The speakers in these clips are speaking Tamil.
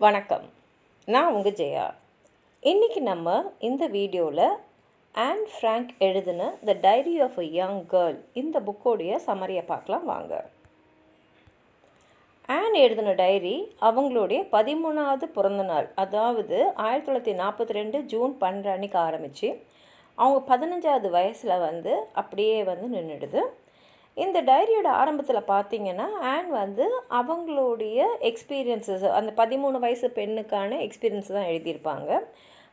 வணக்கம். நான் உங்கள் ஜெயா. இன்றைக்கி நம்ம இந்த வீடியோவில் ஆன் ஃப்ராங்க் எழுதின the diary of a young girl இந்த புக்கோடைய சம்மரியை பார்க்கலாம் வாங்க. ஆன் எழுதின டைரி அவங்களுடைய 13வது பிறந்தநாள், அதாவது 1942 ஜூன் 12 அன்றைக்கி ஆரம்பித்து அவங்க 15வது வயசில் அப்படியே நின்றுடுது. இந்த டைரியோட ஆரம்பத்தில் பார்த்திங்கன்னா ஆன் அவங்களுடைய எக்ஸ்பீரியன்ஸஸ், அந்த 13 வயசு பெண்ணுக்கான எக்ஸ்பீரியன்ஸ் தான் எழுதியிருப்பாங்க.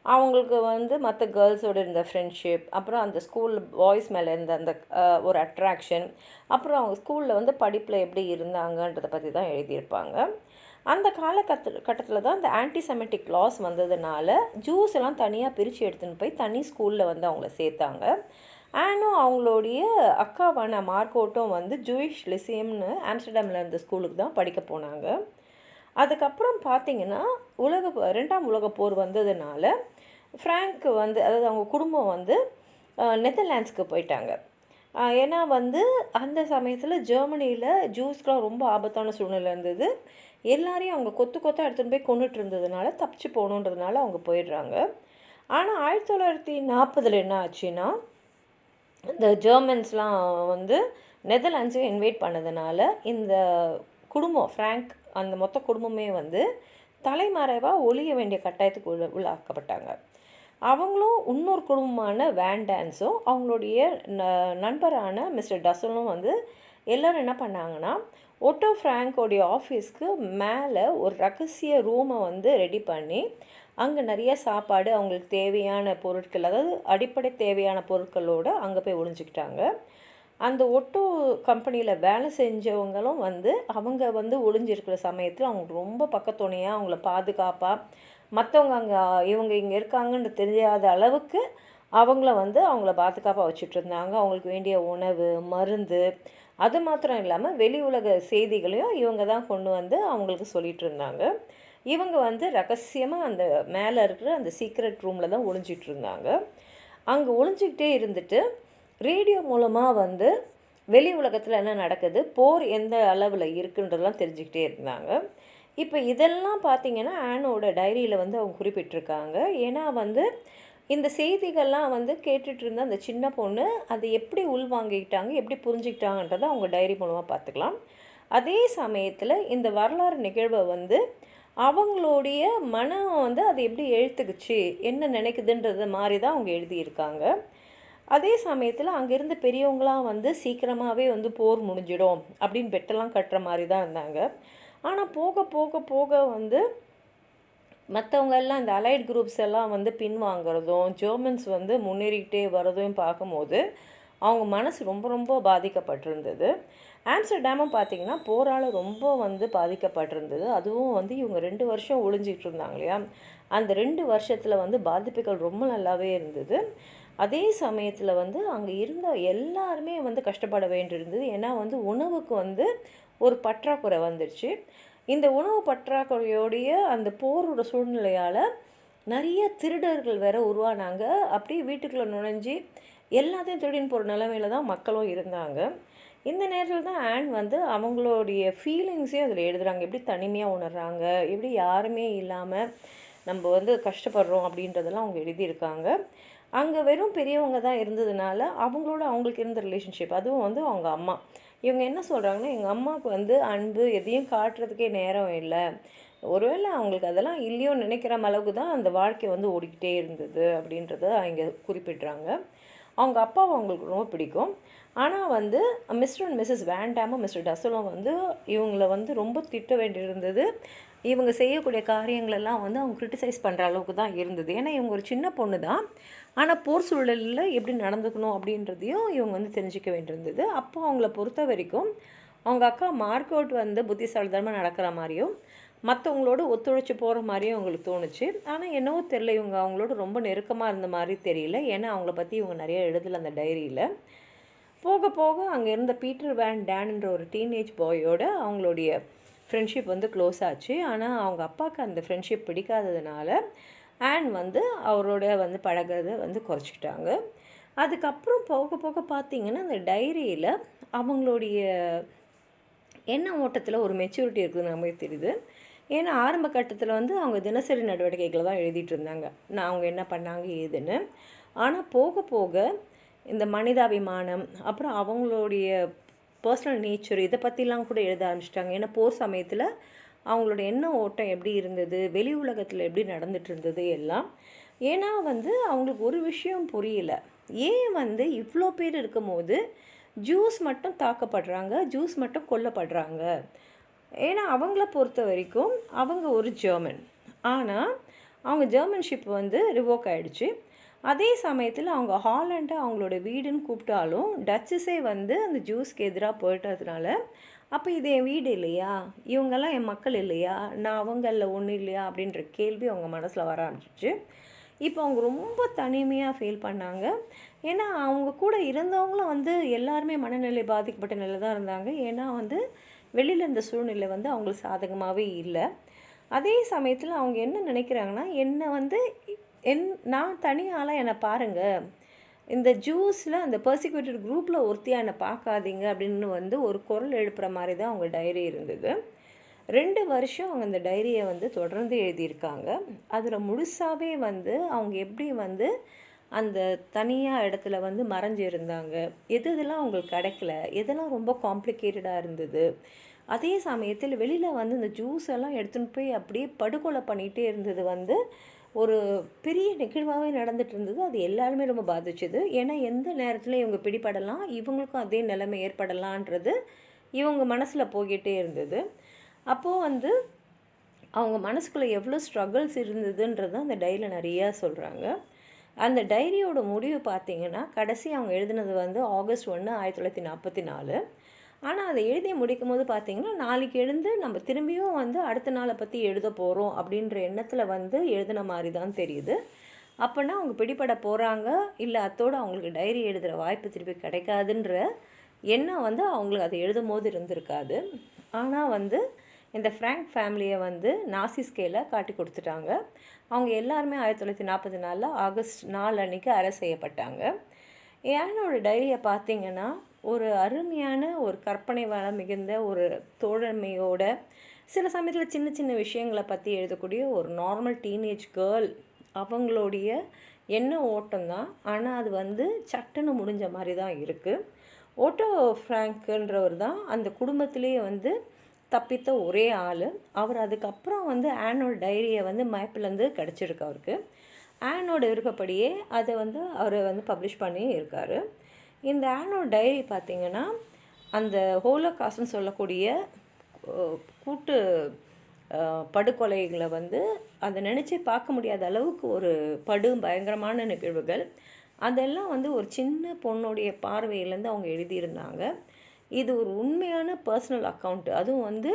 அவங்களுக்கு மற்ற கேர்ள்ஸோடு இருந்த ஃப்ரெண்ட்ஷிப், அப்புறம் அந்த ஸ்கூல் பாய்ஸ் மேலே இருந்த அந்த ஒரு அட்ராக்ஷன், அப்புறம் அவங்க ஸ்கூலில் படிப்பில் எப்படி இருந்தாங்கன்றதை பற்றி தான் எழுதியிருப்பாங்க. அந்த காலகட்டத்தில் தான் இந்த ஆன்டிசெமெட்டிக் லாஸ் வந்ததுனால ஜூஸ் எல்லாம் தனியாக பிரித்து எடுத்துன்னு போய் தனி ஸ்கூலில் அவங்கள சேர்த்தாங்க. ஆனும் அவங்களுடைய அக்காவான மார்கோட்டும் ஜூயிஷ் லிசியம்னு ஆம்ஸ்டர்டாமில் இருந்த ஸ்கூலுக்கு தான் படிக்க போனாங்க. அதுக்கப்புறம் பார்த்திங்கன்னா 2ஆம் உலகப் போர் வந்ததுனால ஃப்ராங்க் அதாவது அவங்க குடும்பம் நெதர்லாண்ட்ஸ்க்கு போயிட்டாங்க. ஏன்னா அந்த சமயத்தில் ஜெர்மனியில் ஜூஸ்க்கெலாம் ரொம்ப ஆபத்தான சூழ்நிலை இருந்தது. எல்லாரையும் அவங்க கொத்து கொத்தாக எடுத்துகிட்டு போய் கொண்டுட்டு இருந்ததுனால தப்பிச்சு போகணுன்றதுனால அவங்க போயிடுறாங்க. ஆனால் 1940 என்ன ஆச்சுன்னா, இந்த ஜெர்மன்ஸ்லாம் நெதர்லாண்ட்ஸையும் இன்வைட் பண்ணதுனால இந்த குடும்பம் ஃப்ராங்க் அந்த மொத்த குடும்பமே தலைமறைவாக ஒழிய வேண்டிய கட்டாயத்துக்கு உள்ளாக்கப்பட்டாங்க. அவங்களும் இன்னொரு குடும்பமான வேண்டான்ஸும் அவங்களுடைய நண்பரான மிஸ்டர் டசலும் எல்லோரும் என்ன பண்ணாங்கன்னா, ஓட்டோ ஃப்ராங்கோடைய ஆஃபீஸ்க்கு மேலே ஒரு ரகசிய ரூமை ரெடி பண்ணி அங்கே நிறைய சாப்பாடு, அவங்களுக்கு தேவையான பொருட்கள், அதாவது அடிப்படை தேவையான பொருட்களோடு அங்கே போய் ஒளிஞ்சிக்கிட்டாங்க. அந்த ஒட்டோ கம்பெனியில் வேலை செஞ்சவங்களும் அவங்க ஒளிஞ்சிருக்கிற சமயத்தில் அவங்களுக்கு ரொம்ப பக்கத்துணையாக அவங்கள பாதுகாப்பாக மற்றவங்க இவங்க இங்கே இருக்காங்கன்னு தெரியாத அளவுக்கு அவங்கள அவங்கள பாதுகாப்பாக வச்சுட்டு இருந்தாங்க. அவங்களுக்கு வேண்டிய உணவு, மருந்து, அது மாத்திரம் இல்லாமல் வெளி உலக செய்திகளையும் இவங்க தான் கொண்டு அவங்களுக்கு சொல்லிகிட்டு இருந்தாங்க. இவங்க ரகசியமாக அந்த மேலே இருக்கிற அந்த சீக்ரெட் ரூமில் தான் ஒளிஞ்சிட்டு இருந்தாங்க. அங்கே ஒளிஞ்சிக்கிட்டே இருந்துட்டு ரேடியோ மூலமாக வெளி உலகத்தில் என்ன நடக்குது, போர் எந்த அளவில் இருக்குன்றதெல்லாம் தெரிஞ்சுக்கிட்டே இருந்தாங்க. இப்போ இதெல்லாம் பார்த்திங்கன்னா ஆனோட டைரியில் அவங்க குறிப்பிட்டிருக்காங்க. ஏன்னா இந்த செய்திகள்லாம் கேட்டுட்டு இருந்த அந்த சின்ன பொண்ணு அதை எப்படி உள்வாங்கிக்கிட்டாங்க, எப்படி புரிஞ்சுக்கிட்டாங்கன்றதை அவங்க டைரி மூலமாக பார்த்துக்கலாம். அதே சமயத்தில் இந்த வரலாறு நிகழ்வை அவங்களுடைய மனம் அதை எப்படி எழுத்துக்குச்சு, என்ன நினைக்குதுன்றது மாதிரி தான் அவங்க எழுதியிருக்காங்க. அதே சமயத்தில் அங்கேருந்து பெரியவங்களாம் சீக்கிரமாகவே போர் முடிஞ்சிடும் அப்படின்னு பெட்டெல்லாம் கட்டுற மாதிரி தான் இருந்தாங்க. ஆனால் போக போக போக மற்றவங்க எல்லாம் இந்த அலைட் குரூப்ஸ் எல்லாம் பின்வாங்கிறதும் ஜெர்மன்ஸ் முன்னேறிக்கிட்டே வரதையும் பார்க்கும்போது அவங்க மனசு ரொம்ப ரொம்ப பாதிக்கப்பட்டிருந்தது. ஆம்ஸ்டர்டாமும் பார்த்திங்கன்னா போரால் ரொம்ப பாதிக்கப்பட்டிருந்தது. அதுவும் இவங்க 2 வருஷம் ஒளிஞ்சிட்டு இருந்தாங்க இல்லையா, அந்த 2 வருஷத்தில் பாதிப்புகள் ரொம்ப நல்லாவே இருந்தது. அதே சமயத்தில் அங்கே இருந்த எல்லாருமே கஷ்டப்பட வேண்டியிருந்தது. ஏன்னா உணவுக்கு ஒரு பற்றாக்குறை வந்துடுச்சு. இந்த உணவு பற்றாக்குறையோடைய அந்த போரோட சூழ்நிலையால் நிறைய திருடர்கள் வேற உருவானாங்க. அப்படியே வீட்டுக்குள்ளே நுழைஞ்சி எல்லாத்தையும் திருடின்னு போகிற நிலைமையில தான் மக்களும் இருந்தாங்க. இந்த நேரத்தில் தான் ஆன் அவங்களுடைய ஃபீலிங்ஸையும் அதில் எழுதுகிறாங்க. எப்படி தனிமையாக உணர்கிறாங்க, எப்படி யாருமே இல்லாமல் நம்ம கஷ்டப்படுறோம் அப்படின்றதெல்லாம் அவங்க எழுதியிருக்காங்க. அங்கே வெறும் பெரியவங்க தான் இருந்ததுனால அவங்களுக்கு இருந்த ரிலேஷன்ஷிப், அதுவும் அவங்க அம்மா, இவங்க என்ன சொல்கிறாங்கன்னா, எங்கள் அம்மாவுக்கு அன்பு எதையும் காட்டுறதுக்கே நேரம் இல்லை, ஒருவேளை அவங்களுக்கு அதெல்லாம் இல்லையோ நினைக்கிற அளவுக்கு தான் அந்த வாழ்க்கை ஓடிக்கிட்டே இருந்தது அப்படின்றத இங்கே குறிப்பிட்றாங்க. அவங்க அப்பாவை அவங்களுக்கு ரொம்ப பிடிக்கும். ஆனால் மிஸ்டர் அண்ட் மிஸ்ஸஸ் வேண்டாமும் மிஸ்டர் டசலும் இவங்கள ரொம்ப திட்ட வேண்டியிருந்தது. இவங்க செய்யக்கூடிய காரியங்களெல்லாம் அவங்க கிரிட்டிசைஸ் பண்ணுற அளவுக்கு தான் இருந்தது. ஏன்னா இவங்க ஒரு சின்ன பொண்ணு தான், ஆனால் போர் சூழலில் எப்படி நடந்துக்கணும் அப்படின்றதையும் இவங்க தெரிஞ்சிக்க வேண்டியிருந்தது. அப்போ அவங்கள பொறுத்த வரைக்கும் அவங்க அக்கா மார்க்கோட் புத்திசாலித்தனமாக நடக்கிற மாதிரியும் மற்றவங்களோட ஒத்துழைச்சி போகிற மாதிரியும் அவங்களுக்கு தோணுச்சு. ஆனால் என்னவோ தெரியல, இவங்க அவங்களோட ரொம்ப நெருக்கமாக இருந்த மாதிரி தெரியல. ஏன்னா அவங்கள பற்றி இவங்க நிறைய எழுதலை அந்த டைரியில். போக போக அங்கே இருந்த பீட்டர் வேன் டேன்ன்ற ஒரு டீனேஜ் பாயோட அவங்களுடைய ஃப்ரெண்ட்ஷிப் க்ளோஸ் ஆச்சு. ஆனால் அவங்க அப்பாவுக்கு அந்த ஃப்ரெண்ட்ஷிப் பிடிக்காததுனால ஆன் அவரோட பழகிறத குறைச்சிக்கிட்டாங்க. அதுக்கப்புறம் போக போக பார்த்திங்கன்னா அந்த டைரியில் அவங்களுடைய எண்ண ஓட்டத்தில் ஒரு மெச்சூரிட்டி இருக்குதுன்னு நமக்கு தெரியுது. ஏன்னா ஆரம்ப கட்டத்தில் வந்து அவங்க தினசரி நடவடிக்கைகளை தான் எழுதிட்டு இருந்தாங்க, நான் அவங்க என்ன பண்ணாங்க ஏதுன்னு. ஆனால் போக போக இந்த மனிதாபிமானம், அப்புறம் அவங்களுடைய பர்சனல் நேச்சர் இதை பற்றிலாம் கூட எழுத ஆரம்பிச்சிட்டாங்க. ஏன்னா போர் சமயத்தில் அவங்களோட எண்ண ஓட்டம் எப்படி இருந்தது, வெளி உலகத்தில் எப்படி நடந்துட்டு இருந்தது எல்லாம். ஏன்னா வந்து அவங்களுக்கு ஒரு விஷயம் புரியல, ஏன் வந்து இவ்வளோ பேர் இருக்கும்போது ஜூஸ் மட்டும் தாக்கப்படுறாங்க, ஜூஸ் மட்டும் கொல்லப்படுறாங்க. ஏன்னா அவங்கள பொறுத்த வரைக்கும் அவங்க ஒரு ஜெர்மன், ஆனால் அவங்க ஜெர்மன்ஷிப் வந்து ரிவோக் ஆகிடுச்சு. அதே சமயத்தில் அவங்க ஹாலண்டை அவங்களோட வீடுன்னு கூப்பிட்டாலும் டச்சஸே வந்து அந்த ஜூஸ்க்கு எதிராக போயிட்டதுனால, அப்போ இது என் வீடு இல்லையா, இவங்கெல்லாம் என் மக்கள் இல்லையா, நான் அவங்களில் ஒன்றும் இல்லையா அப்படின்ற கேள்வி அவங்க மனசில் வர ஆரம்பிச்சிச்சு. இப்போ அவங்க ரொம்ப தனிமையாக ஃபீல் பண்ணாங்க. ஏன்னா அவங்க கூட இருந்தவங்களும் வந்து எல்லாருமே மனநிலை பாதிக்கப்பட்ட நிலையில் தான் இருந்தாங்க. ஏன்னா வந்து வெளியில் இந்த சூழ்நிலை வந்து அவங்களுக்கு சாதகமாகவே இல்லை. அதே சமயத்தில் அவங்க என்ன நினைக்கிறாங்கன்னா, என்னை வந்து நான் தனியாலாம் என்னை பாருங்கள், இந்த ஜூஸில் அந்த பர்சிக்யூட்டட் குரூப்பில் ஒருத்தியாக என்னை பார்க்காதீங்க அப்படின்னு வந்து ஒரு குரல் எழுப்புகிற மாதிரி தான் அவங்க டைரி இருந்தது. 2 வருஷம் அவங்க அந்த டைரியை வந்து தொடர்ந்து எழுதியிருக்காங்க. அதில் முழுசாகவே வந்து அவங்க எப்படி வந்து அந்த தனியாக இடத்துல வந்து மறைஞ்சு இருந்தாங்க, எதெல்லாம் அவங்களுக்கு கிடைக்கல, எதெல்லாம் ரொம்ப காம்ப்ளிகேட்டடாக இருந்தது. அதே சமயத்தில் வெளியில் வந்து இந்த ஜூஸ் எல்லாம் எடுத்துன்னு போய் அப்படியே படுகொலை பண்ணிகிட்டே இருந்தது வந்து ஒரு பெரிய நிகழ்வாகவே நடந்துட்டு இருந்தது. அது எல்லாருமே ரொம்ப பாதிச்சது. ஏன்னா எந்த நேரத்தில் இவங்க பிடிபடலாம், இவங்களுக்கும் அதே நிலைமை ஏற்படலான்றது இவங்க மனசில் போய்கிட்டே இருந்தது. அப்போது வந்து அவங்க மனசுக்குள்ளே எவ்வளோ ஸ்ட்ரகிள்ஸ் இருந்ததுன்றது அந்த டைரியில் நிறையா சொல்கிறாங்க. அந்த டைரியோட முடிவு பார்த்திங்கன்னா, கடைசி அவங்க எழுதினது வந்து ஆகஸ்ட் 1, 1944. ஆனால் அதை எழுதி முடிக்கும் போது பார்த்திங்கன்னா, நாளைக்கு எழுந்து நம்ம திரும்பியும் வந்து அடுத்த நாளை பற்றி எழுத போகிறோம் அப்படின்ற எண்ணத்தில் வந்து எழுதின மாதிரி தான் தெரியுது. அப்போனா அவங்க பிடிபட போகிறாங்க, இல்லை அத்தோடு அவங்களுக்கு டைரி எழுதுகிற வாய்ப்பு திருப்பி கிடைக்காதுன்ற எண்ணம் வந்து அவங்களுக்கு அதை எழுதும் போது இருந்திருக்காது. ஆனால் வந்து இந்த ஃப்ராங்க் ஃபேமிலியை வந்து நாசி ஸ்கேலில் காட்டி கொடுத்துட்டாங்க. அவங்க எல்லாருமே 1944 ஆகஸ்ட் 4 அன்றைக்கி அரெஸ்ட் செய்யப்பட்டாங்க. ஏனோட டைரியை பார்த்திங்கன்னா, ஒரு அருமையான ஒரு கற்பனை வளம் மிகுந்த ஒரு தோழமையோட, சில சமயத்தில் சின்ன சின்ன விஷயங்களை பற்றி எழுதக்கூடிய ஒரு நார்மல் டீனேஜ் கேர்ள் அவங்களுடைய எண்ண ஓட்டம் தான். ஆனால் அது வந்து சட்டுன்னு முடிஞ்ச மாதிரி தான் இருக்குது. ஓட்டோ ஃப்ராங்க்ன்றவர் தான் அந்த குடும்பத்திலேயே வந்து தப்பித்த ஒரே ஆள். அவர் அதுக்கப்புறம் வந்து ஆனோட டைரியை வந்து மேப்பிலேருந்து கிடச்சிருக்கு அவருக்கு. ஆனோட விருப்பப்படியே அதை வந்து அவர் வந்து பப்ளிஷ் பண்ணி இருக்கார். இந்த ஆனோட டைரி பார்த்திங்கன்னா, அந்த ஹோலோகாஸ்ட்னு சொல்லக்கூடிய கூட்டு படுகொலைகளை வந்து அதை நினச்சி பார்க்க முடியாத அளவுக்கு ஒரு பயங்கரமான நிகழ்வுகள் அதெல்லாம் வந்து ஒரு சின்ன பொண்ணுடைய பார்வையிலேருந்து அவங்க எழுதியிருந்தாங்க. இது ஒரு உண்மையான பர்சனல் அக்கௌண்ட்டு. அதுவும் வந்து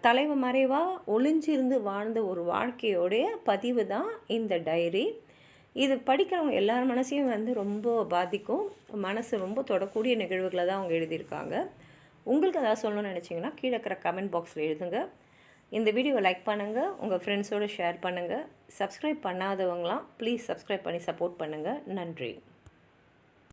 தலைமறைவாக ஒளிஞ்சிருந்து வாழ்ந்த ஒரு வாழ்க்கையோடைய பதிவு தான் இந்த டைரி. இது படிக்கிறவங்க எல்லார் மனசையும் வந்து ரொம்ப பாதிக்கும், மனசு ரொம்ப தொடக்கூடிய நிகழ்வுகளை தான் அவங்க எழுதியிருக்காங்க. உங்களுக்கு எதாவது சொல்லணும்னு நினச்சிங்கன்னா கீழே இருக்கிற கமெண்ட் பாக்ஸில் எழுதுங்க. இந்த வீடியோவை லைக் பண்ணுங்கள், உங்கள் ஃப்ரெண்ட்ஸோடு ஷேர் பண்ணுங்கள். சப்ஸ்கிரைப் பண்ணாதவங்களாம் ப்ளீஸ் சப்ஸ்கிரைப் பண்ணி சப்போர்ட் பண்ணுங்கள். நன்றி.